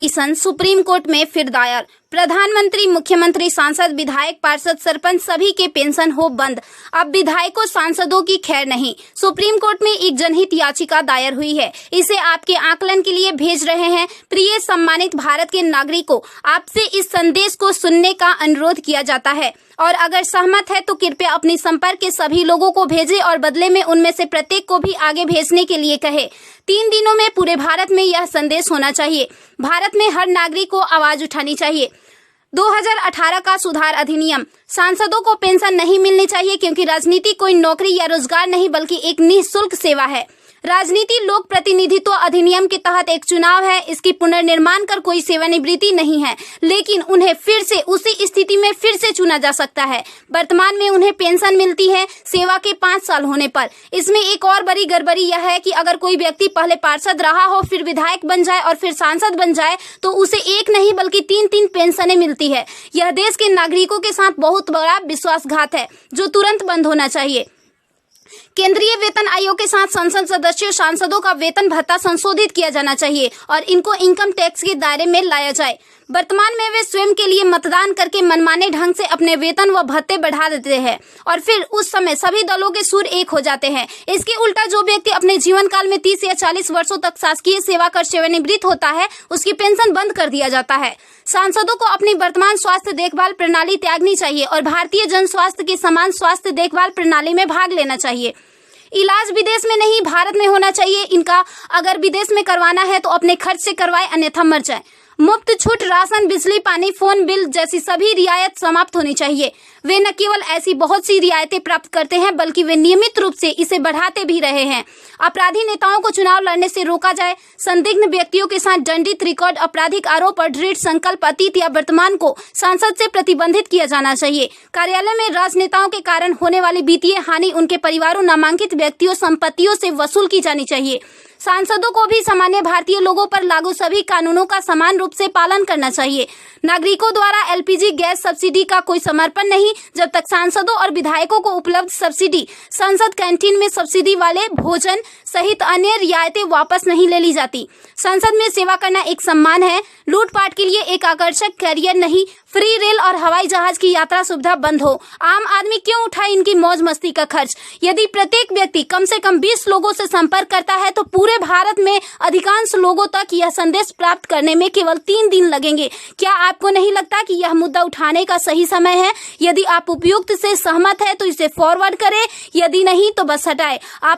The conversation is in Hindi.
पिटीशन सुप्रीम कोर्ट में फिर दायर। प्रधानमंत्री, मुख्यमंत्री, सांसद, विधायक, पार्षद, सरपंच सभी के पेंशन हो बंद। अब विधायकों, सांसदों की खैर नहीं। सुप्रीम कोर्ट में एक जनहित याचिका दायर हुई है। इसे आपके आकलन के लिए भेज रहे हैं। प्रिय सम्मानित भारत के नागरिकों, आपसे इस संदेश को सुनने का अनुरोध किया जाता है और अगर सहमत है तो कृपया अपने संपर्क के सभी लोगों को भेजें और बदले में उनमें से प्रत्येक को भी आगे भेजने के लिए कहे। 3 दिनों में पूरे भारत में यह संदेश होना चाहिए। भारत में हर नागरिक को आवाज उठानी चाहिए। 2018 का सुधार अधिनियम। सांसदों को पेंशन नहीं मिलनी चाहिए क्योंकि राजनीति कोई नौकरी या रोजगार नहीं बल्कि एक निःशुल्क सेवा है। राजनीति लोक प्रतिनिधित्व अधिनियम के तहत एक चुनाव है। इसकी पुनर्निर्माण कर कोई सेवानिवृत्ति नहीं है, लेकिन उन्हें फिर से उसी स्थिति में फिर से चुना जा सकता है। वर्तमान में उन्हें पेंशन मिलती है सेवा के 5 साल होने पर। इसमें एक और बड़ी गड़बड़ी यह है कि अगर कोई व्यक्ति पहले पार्षद रहा हो, फिर विधायक बन जाए और फिर सांसद बन जाए तो उसे एक नहीं बल्कि 3-3 पेंशनें मिलती है। यह देश के नागरिकों के साथ बहुत बड़ा विश्वासघात है जो तुरंत बंद होना चाहिए। केंद्रीय वेतन आयोग के साथ संसद सदस्यों, सांसदों का वेतन भत्ता संशोधित किया जाना चाहिए और इनको इनकम टैक्स के दायरे में लाया जाए। वर्तमान में वे स्वयं के लिए मतदान करके मनमाने ढंग से अपने वेतन व भत्ते बढ़ा देते हैं और फिर उस समय सभी दलों के सुर एक हो जाते हैं। इसके उल्टा जो व्यक्ति अपने जीवन काल में 30 या 40 वर्षों तक शासकीय सेवा कर सेवानिवृत्त होता है, उसकी पेंशन बंद कर दिया जाता है। सांसदों को अपनी वर्तमान स्वास्थ्य देखभाल प्रणाली त्यागनी चाहिए और भारतीय जन स्वास्थ्य के समान स्वास्थ्य देखभाल प्रणाली में भाग लेना चाहिए। इलाज विदेश में नहीं, भारत में होना चाहिए। इनका अगर विदेश में करवाना है तो अपने खर्च से करवाए, अन्यथा मर जाए। मुफ्त छूट, राशन, बिजली, पानी, फोन बिल जैसी सभी रियायत समाप्त होनी चाहिए। वे न केवल ऐसी बहुत सी रियायतें प्राप्त करते हैं बल्कि वे नियमित रूप से इसे बढ़ाते भी रहे हैं। अपराधी नेताओं को चुनाव लड़ने से रोका जाए। संदिग्ध व्यक्तियों के साथ दंडित रिकॉर्ड, आपराधिक आरोप और दृढ़ संकल्प अतीत या वर्तमान को सांसद से प्रतिबंधित किया जाना चाहिए। कार्यालय में राजनेताओं के कारण होने वाली वित्तीय हानि उनके परिवारों, नामांकित व्यक्तियों, संपत्तियों से वसूल की जानी चाहिए। सांसदों को भी सामान्य भारतीय लोगों पर लागू सभी कानूनों का समान रूप से पालन करना चाहिए। नागरिकों द्वारा एलपीजी गैस सब्सिडी का कोई समर्पण नहीं जब तक सांसदों और विधायकों को उपलब्ध सब्सिडी, संसद कैंटीन में सब्सिडी वाले भोजन सहित अन्य रियायतें वापस नहीं ले ली जाती। संसद में सेवा करना एक सम्मान है, लूटपाट के लिए एक आकर्षक करियर नहीं। फ्री रेल और हवाई जहाज की यात्रा सुविधा बंद हो। आम आदमी क्यों उठाए इनकी मौज मस्ती का खर्च? यदि प्रत्येक व्यक्ति कम से कम 20 लोगों से संपर्क करता है तो पूरे भारत में अधिकांश लोगों तक यह संदेश प्राप्त करने में केवल 3 दिन लगेंगे। क्या आपको नहीं लगता कि यह मुद्दा उठाने का सही समय है? यदि आप उपयुक्त से सहमत है तो इसे फॉरवर्ड करें, यदि नहीं तो बस हटाएं। आप